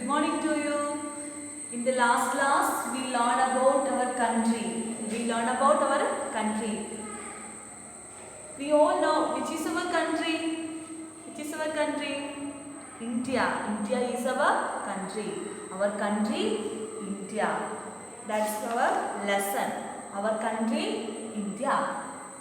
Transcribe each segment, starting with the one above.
Good morning to you. In the last class, we learned about our country. We all know which is our country. Which is our country? India. India is our country. Our country, India. That's our lesson. Our country, India.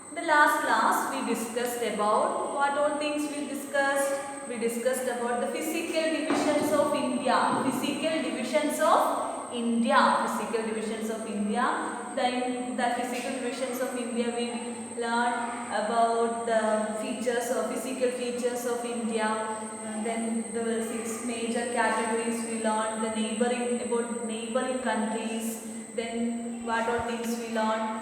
In the last class, we discussed about what all things we discussed. We discussed about the physical divisions of India. Physical divisions of India. Physical divisions of India. Then the physical divisions of India, we learned about the features or physical features of India. And then the 6 major categories we learned. The neighboring countries. Then what all things we learned.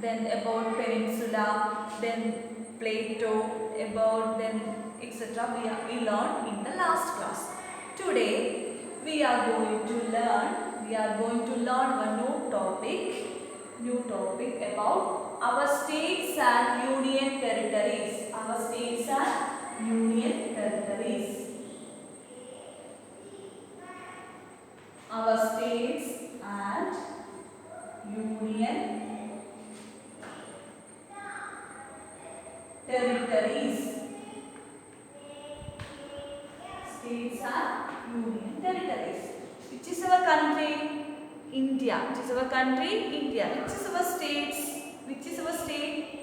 Then about peninsula, then plateau, about then etc. We learned in the last class. Today we are going to learn one new topic about our states and union territories. Our states and union territories. Our states and union territories. States and union territories. Which is our country? India. Which is our country? India. Which is our states? Which is our state?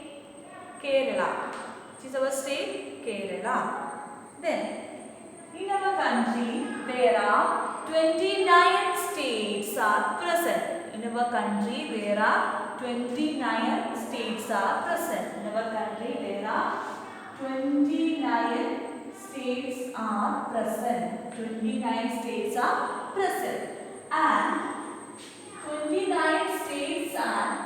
Kerala. Which is our state? Kerala. Then, in our country, there are 29 states are present. In our country, there are 29 states are present. In our country, there are 29 states are present. 29 states are present. And 29 states and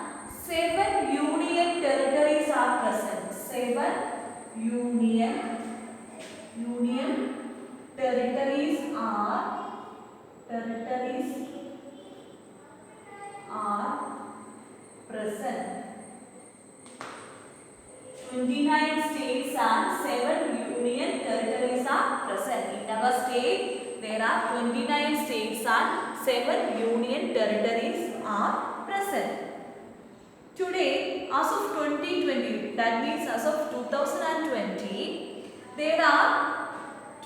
7 union territories are present. 7 union territories are present. 29 states and 7 union territories are present. In our state, there are 29 states and 7 union territories are present. Today, as of 2020, that means as of 2020, there are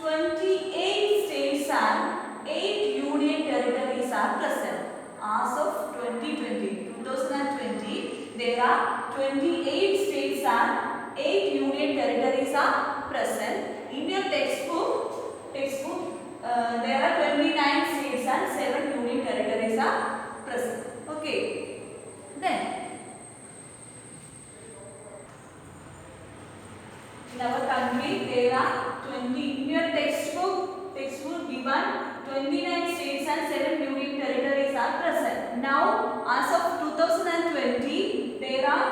28 states and 8 union territories are present. As of 2020, there are 28 states and 8 union territories are present. In your textbook, there are 29 states and 7 union territories are present. Okay. Then, in our country, there are 20. In your textbook given 29 states and 7 union territories are present. Now, as of 2020, there are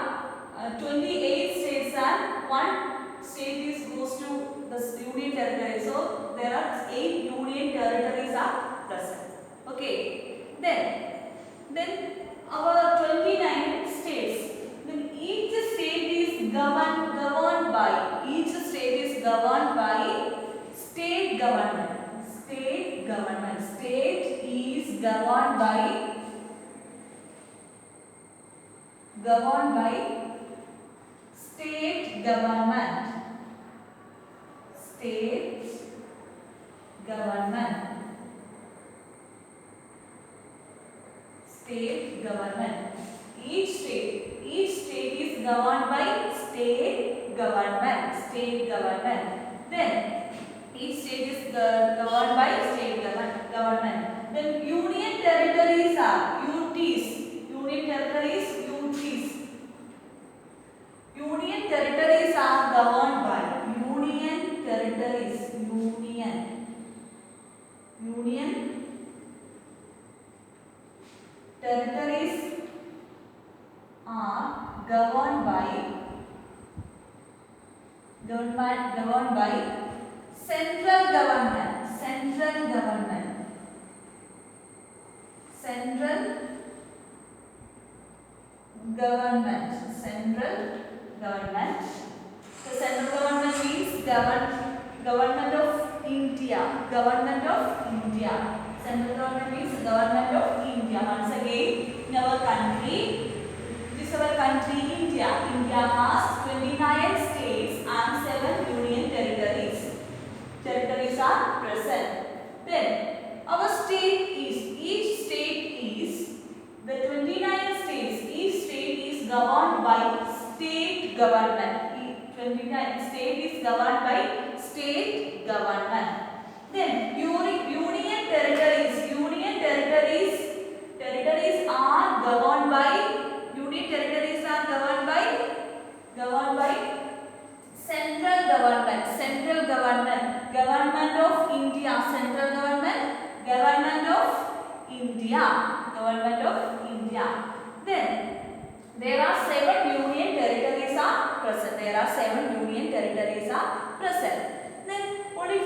28 states and 1 state goes to the union territory. So, there are 8 union territories are present. Okay. Then our 29 states. Then each state is governed by state government. State is governed by state government. State government. Each state is governed by state government. Then each state is governed by state government. Then union territories are UTs. Union territories are governed by union territories are governed by central government. Central government. The central government means government of India. Government of India. Central government means government of India. Once again, in our country, this is our country India. India has 29 states and 7 union territories. Territories are present. Then our state is, each state is, the 29 states, each state is governed by state government. 29 state is governed by state government. Then union territories, territories are governed by, union territories are governed by central government, government of India, central government, government of India. Then there are 7 union territories are present. Then only 2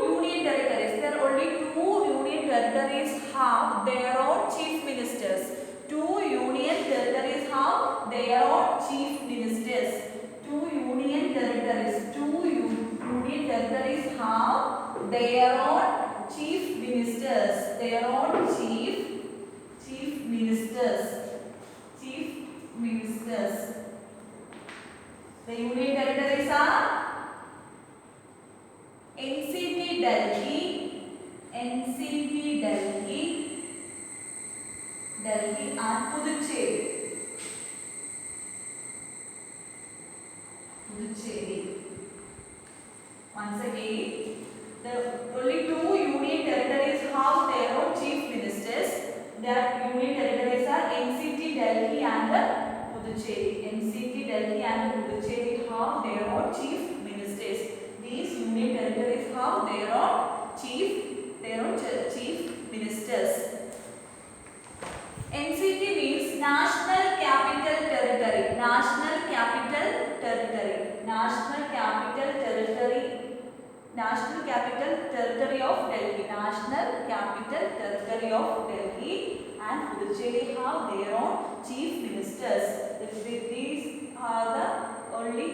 union territories. There are only 2 union territories have their own chief ministers. 2 union territories have their own chief ministers. 2 union territories have their own chief ministers. The union territories are NCT Delhi and Puducherry. Once again, the only 2 union territories have their own chief ministers. Their union territories are NCT Delhi and Puducherry. NCT Delhi and Puducherry have their own chief ministers. These union territories have their own chief ministers. NCT means National Capital Territory. National Capital Territory of Delhi. And Puducherry have their own chief ministers. These are the only,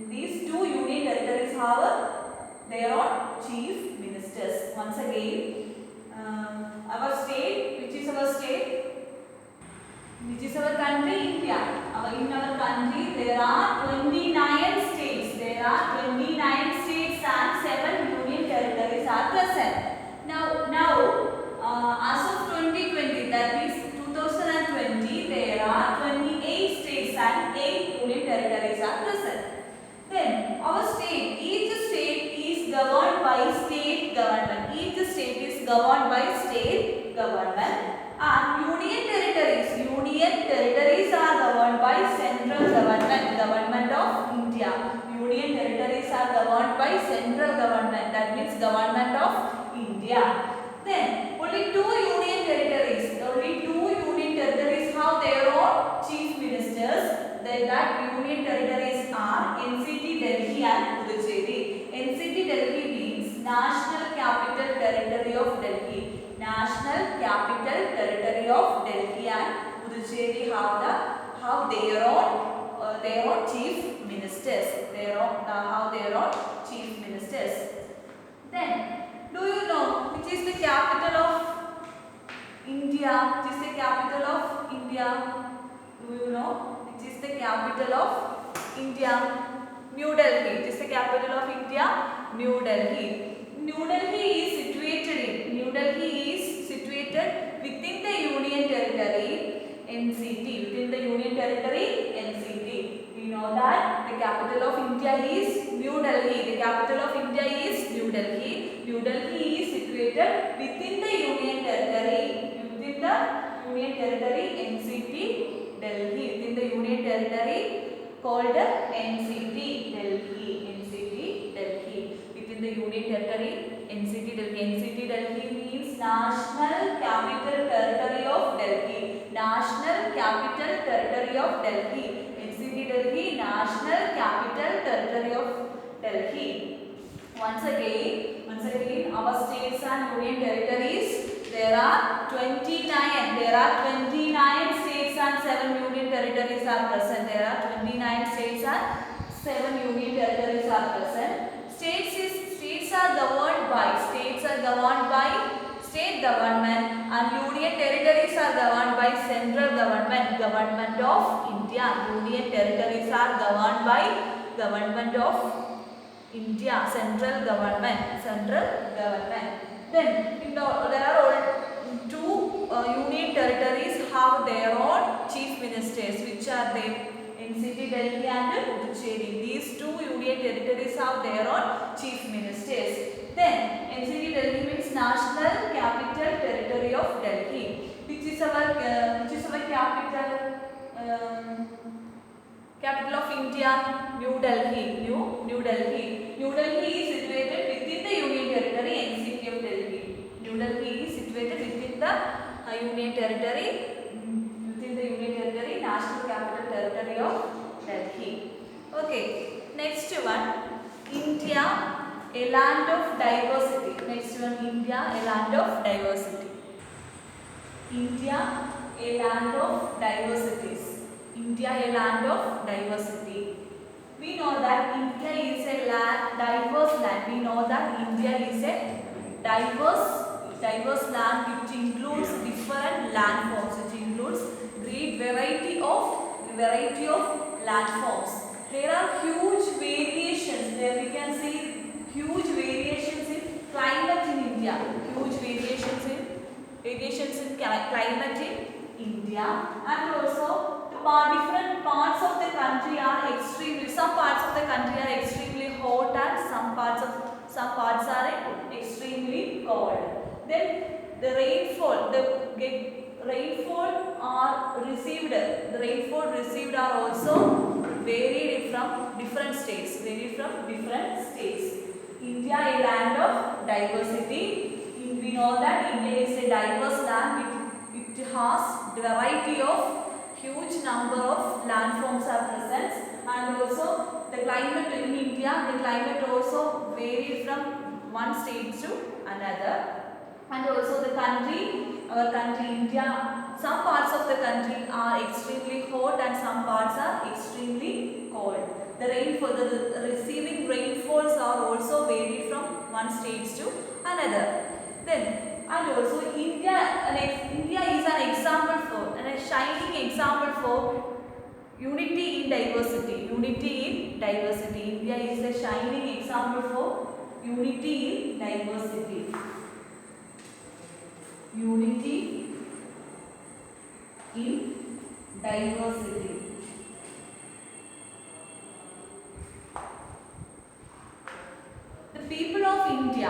these 2 union territories have their own chief ministers. Once again, our state, which is our state? Which is our country? India. In our country there are 29 states. And 7 union territories are present. Now, as of 2020, that means 2020, there are 28 states and 8 union territories are present. Then our state, each state is governed by state government. And union territories are governed by central government of India. Union territories are governed by central government, that means government of India. Then only 2 union territories have their own chief ministers. That union territories are NCT Delhi and Puducherry. NCT Delhi means National Capital Territory of Delhi. And Puducherry have their own chief ministers. Then, do you know which is the capital of India? Do you know which is the capital of India? New Delhi. Which is the capital of India? New Delhi. New Delhi is situated within the union territory NCT. We know that the capital of India is New Delhi. New Delhi is situated within the union territory. NCT Delhi. Within the union territory called NCT Delhi. Within the union territory NCT Delhi. NCT Delhi means National Capital Territory of Delhi. NCT Delhi, National Capital Territory of Delhi. Once again, our states and union territories, there are 29 states and 7 union territories are present. States are governed government, and union territories are governed by central government, Government of India. Union territories are governed by Government of India, central government, central government. Then there are all two union territories have their own chief ministers, which are they? NCT Delhi and Puducherry. These two union territories have their own chief ministers. Then NCT Delhi means National Capital Territory of Delhi. Which is our capital? Capital of India, New Delhi. New Delhi. New Delhi is situated within the union territory NCT of Delhi. New Delhi is situated within the union territory. National Capital Territory of Delhi. Okay. Next one, India, a land of diversity. Next one, India, a land of diversity. India, a land of diversities. India, a land of diversity. We know that India is a diverse land. We know that India is a diverse land which includes different landforms, which includes great variety of landforms. There are huge variations. There we can see huge variations in climate in India. Huge variations in climate in India, and also different parts of the country are extremely. Some parts of the country are extremely hot, and some parts are extremely cold. Then the rainfall received are also varied from different states. India, a land of diversity. We know that India is a diverse land. It has variety of huge number of landforms are present, and also the climate in India. The climate also varies from one state to another, and also the country. Our country, India, some parts of the country are extremely hot and some parts are extremely cold. The receiving rainfalls are also varied from one state to another. Then, and also India is an example for, and a shining example for unity in diversity. India is a shining example for unity in diversity. Unity in diversity. The people of India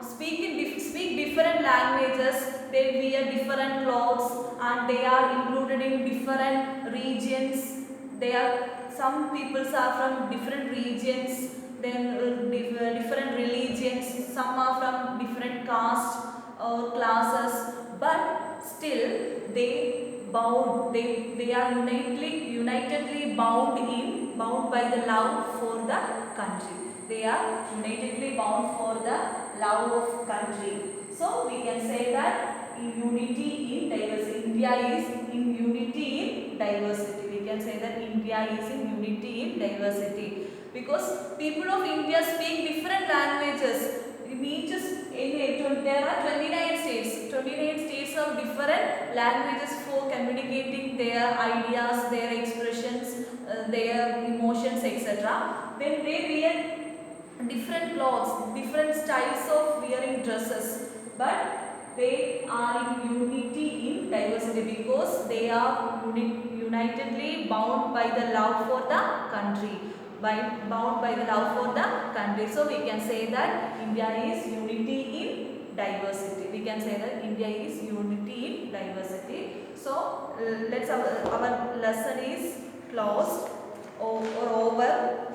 speak different languages. They wear different clothes, and they are included in different regions. Some peoples are from different regions, then different religions. Some are from different castes or classes, but still they are unitedly bound by the love for the country. They are unitedly bound for the love of country. So we can say that unity in diversity. India is in unity in diversity. We can say that India is in unity in diversity, because people of India speak different languages. There are 29 states. 29 states have different languages for communicating their ideas, their expressions, their emotions, etc. Then they wear different clothes, different styles of wearing dresses, but they are in unity in diversity, because they are unitedly bound by the love for the country. So we can say that India is unity in diversity. So our lesson is closed or over.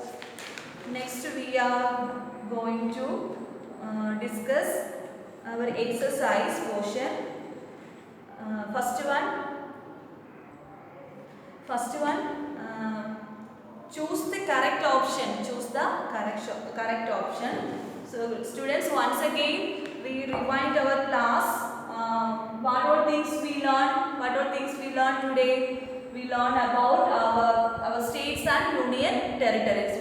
Next we are going to discuss our exercise portion. First one, choose the correct option. So students, once again we rewind our class. What all things we learned today? We learned about our states and union territories.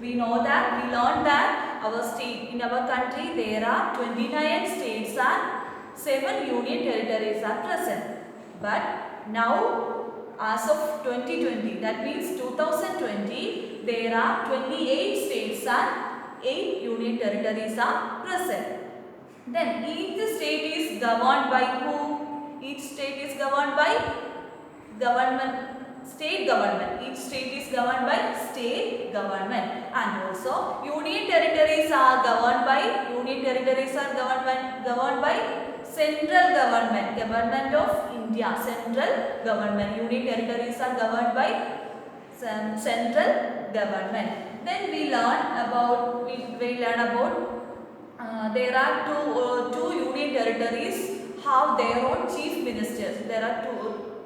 We know that our state, in our country there are 29 states and 7 union territories are present. But now as of 2020, that means 2020, there are 28 states and 8 union territories are present. Then each state is governed by who? Each state is governed by state government. Each state is governed by state government, and also union territories are governed by central government of India. Central government. Union territories are governed by central government. Then we learn about there are two union territories have their own chief ministers. There are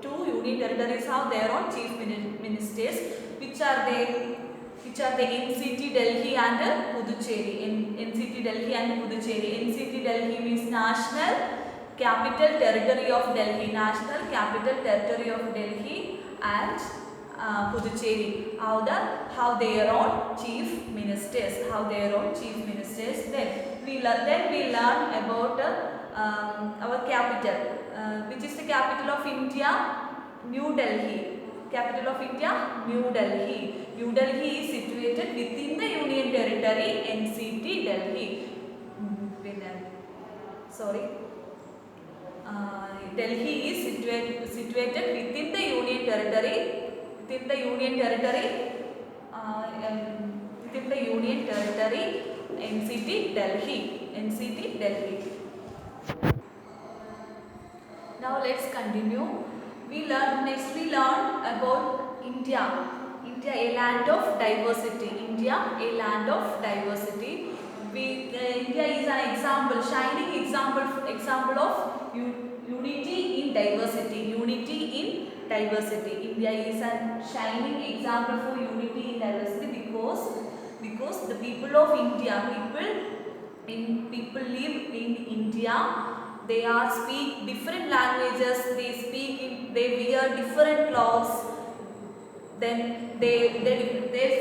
two union territories have their own chief ministers, which are the NCT Delhi and Puducherry. NCT Delhi and Puducherry. NCT Delhi means National Capital Territory of Delhi. National Capital Territory of Delhi, and Puducherry have their own chief ministers. Then we learn about our capital. Which is the capital of India? New Delhi. Capital of India? New Delhi. New Delhi is situated within the Union Territory NCT Delhi. Delhi is situated within the Union Territory. Within the Union Territory NCT Delhi. Now let's continue. Next we learn about India. India, a land of diversity. India, a land of diversity. India is an example, shining example of unity in diversity. India is a shining example for unity in diversity because the people of India, people live in India. They speak different languages. They wear different clothes. Then they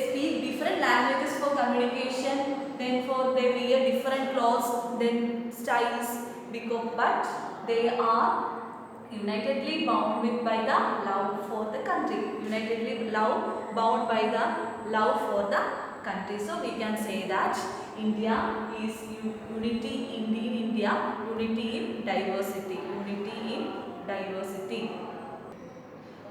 speak different languages for communication. Then they wear different clothes, then styles. But they are unitedly bound by the love for the country. Bound by the love for the country. So we can say that India is unity in India, unity in diversity.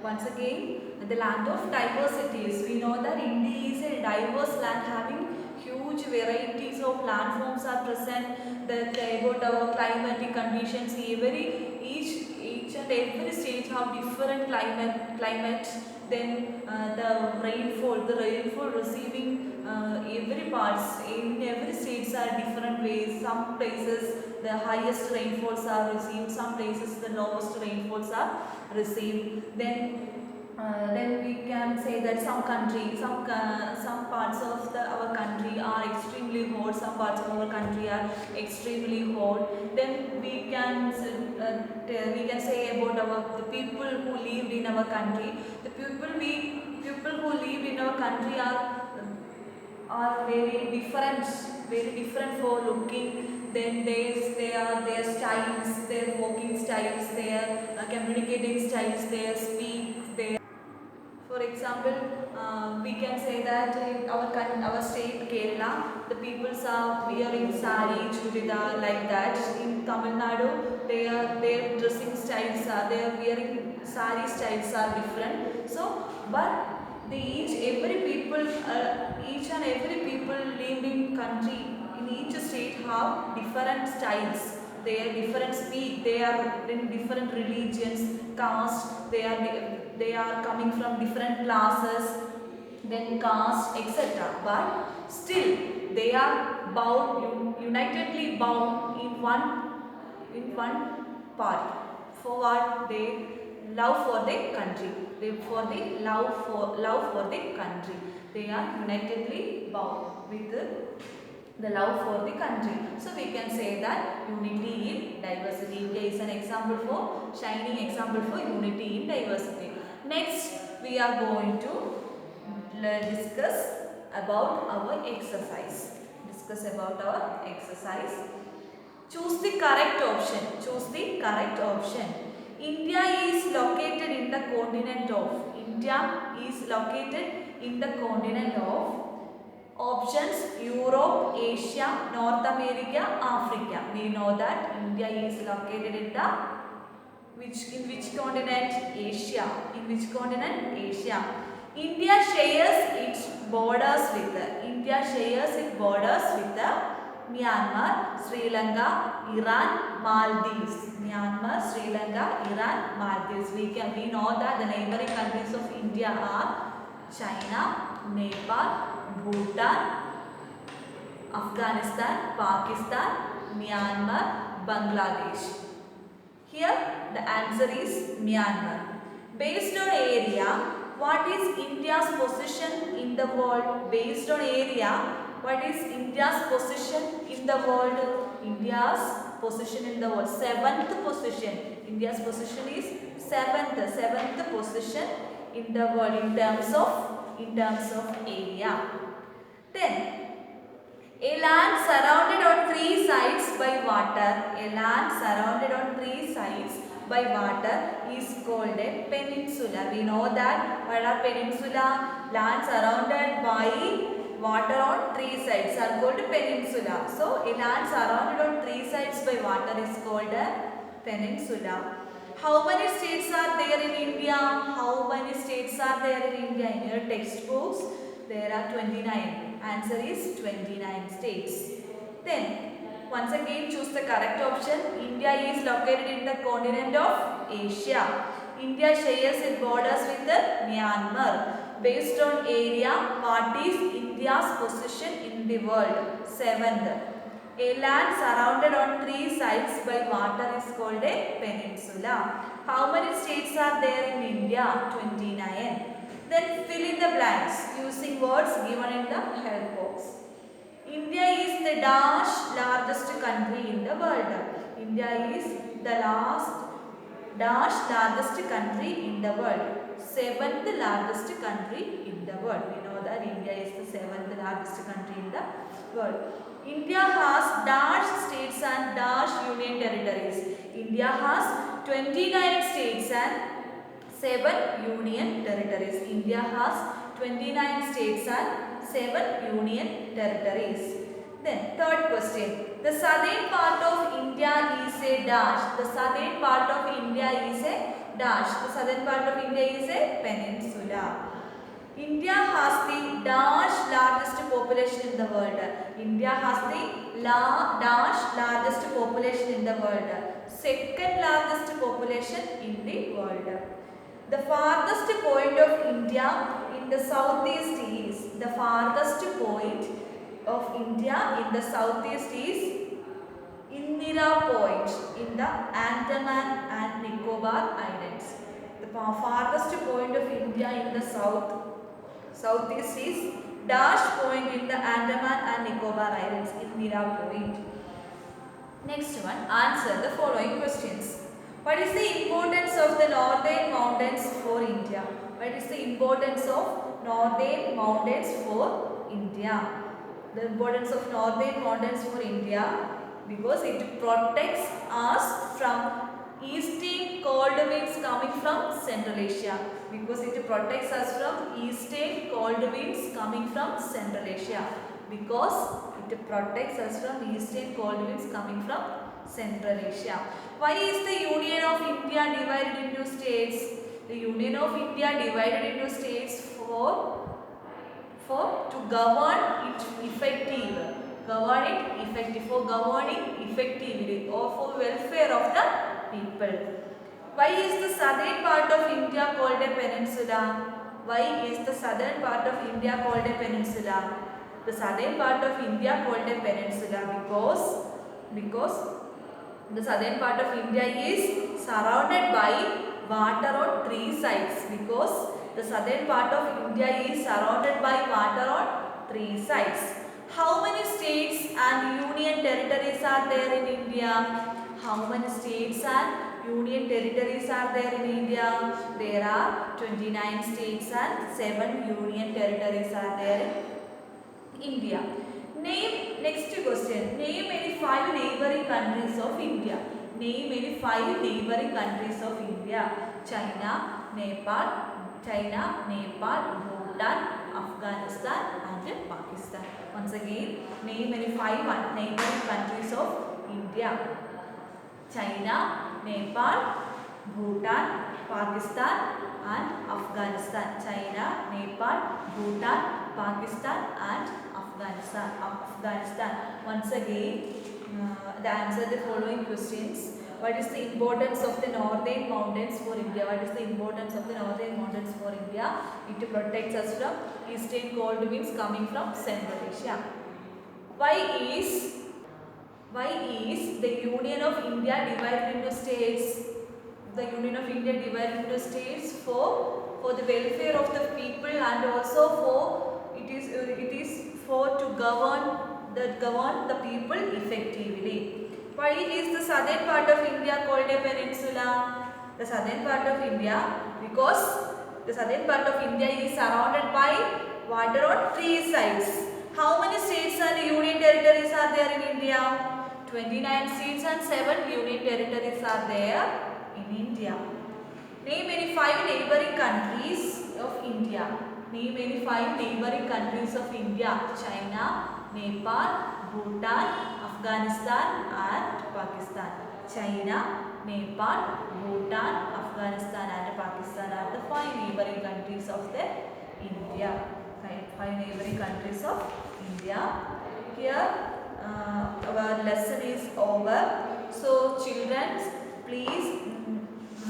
Once again, the land of diversities. We know that India is a diverse land having huge varieties of landforms are present. About our climatic conditions, each and every state have different climate. Then the rainfall receiving every parts in every states are different ways. Some places the highest rainfalls are received, some places the lowest rainfalls are received. Then we can say that some parts of our country are extremely hot, some parts of our country are extremely hot. Then we can say about the people who lived in our country. The people who live in our country are very different for looking. Then their styles, their walking styles, their communicating styles, their speech. For example, we can say that in our state Kerala, the people are wearing sari, chudidar, like that. In Tamil Nadu, their dressing styles they are wearing sari styles are different. So, but each and every people lived in country in each state have different styles. They are different speak. They are in different religions, caste. They are coming from different classes, then caste, etc. But still, they are unitedly bound in one part. For what? They love for the country. Love for the country. They are unitedly bound with the love for the country. So we can say that unity in diversity. India is an shining example for unity in diversity. Next, we are going to discuss about our exercise. discuss about our exercise. Choose the correct option. Choose the correct option. India is located in the continent of. India is located in the continent of. Options: Europe, Asia, North America, Africa. We know that India is located in the in which continent? Asia. In which continent? Asia. India shares its borders with Myanmar, Sri Lanka, Iran, Maldives. Myanmar, Sri Lanka, Iran, Maldives. We know that the neighboring countries of India are China, Nepal, Bhutan, Afghanistan, Pakistan, Myanmar, Bangladesh. Here the answer is Myanmar. Based on area, what is India's position in the world? Based on area, what is India's position in the world? India's position in the world, 7th position. India's position is 7th position in the world in terms of area. Then a land surrounded on 3 sides by water. A land surrounded on 3 sides by water is called a peninsula. We know that what are peninsula? Land surrounded by water on 3 sides are called peninsula. So a land surrounded on 3 sides by water is called a peninsula. How many states are there in India? How many states are there in India? In your textbooks, there are 29. Answer is 29 states. Then, once again choose the correct option. India is located in the continent of Asia. India shares its borders with Myanmar. Based on area, what is India's position in the world? 7th. A land surrounded on 3 sides by water is called a peninsula. How many states are there in India? 29. Then fill in the blanks using words given in the help box. India is the largest country in the world. India is the largest country in the world. 7th largest country in the world. We know that India is the 7th largest country in the world. India has dash states and dash union territories. India has 29 states and 7 union territories. India has 29 states and 7 union territories. Then third question. The southern part of India is a dash. The southern part of India is a dash. The southern part of India is a peninsula. India has the dash largest population in the world. India has the dash largest population in the world. Second largest population in the world. The farthest point of India in the southeast is, the farthest point of India in the southeast is Indira Point in the Andaman and Nicobar Islands. The farthest point of India in the southeast is dash point in the Andaman and Nicobar Islands, Indira Point. Next one, answer the following questions. What is the importance of the northern mountains for India? What is the importance of northern mountains for India? The importance of northern mountains for India, because it protects us from eastern cold winds coming from Central Asia. Because it protects us from eastern cold winds coming from Central Asia. Because it protects us from eastern cold winds coming from Central Asia. Why is the Union of India divided into states? The Union of India divided into states to govern it effectively. For governing effectively or for welfare of the people. Why is the southern part of India called a peninsula? Why is the southern part of India called a peninsula? The southern part of India called a peninsula because the southern part of India is surrounded by water on 3 sides. Because the southern part of India is surrounded by water on 3 sides. How many states and union territories are there in India? How many states and union territories are there in India? There are 29 states and 7 union territories are there in India. Name next question. Name any five neighboring countries of India. Name any five neighboring countries of India. China, Nepal, Bhutan, Afghanistan, and Pakistan. Once again, name any five neighboring countries of India. China, Nepal, Bhutan, Pakistan, and Afghanistan. China, Nepal, Bhutan, Pakistan, and Afghanistan. Once again, the answer the following questions. What is the importance of the northern mountains for India? What is the importance of the northern mountains for India? It protects us from eastern cold winds coming from Central Asia. Why is the Union of India divided into states? The Union of India divided into states for the welfare of the people, and also for it is for to govern the people effectively. Why is the southern part of India called a peninsula? The southern part of India, because the southern part of India is surrounded by water on three sides. How many states and union territories are there in India? 29 states and 7 union territories are there in India. Name any five neighboring countries of India. Name any five neighboring countries of India. China, Nepal, Bhutan, Afghanistan, and Pakistan. China, Nepal, Bhutan, Afghanistan, and Pakistan are the five neighboring countries of the India. Five neighboring countries of India. Here our lesson is over. So children, please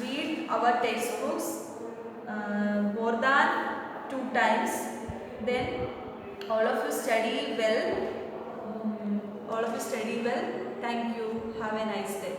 read our textbooks more than 2 times. Then all of you study well. Thank you. Have a nice day.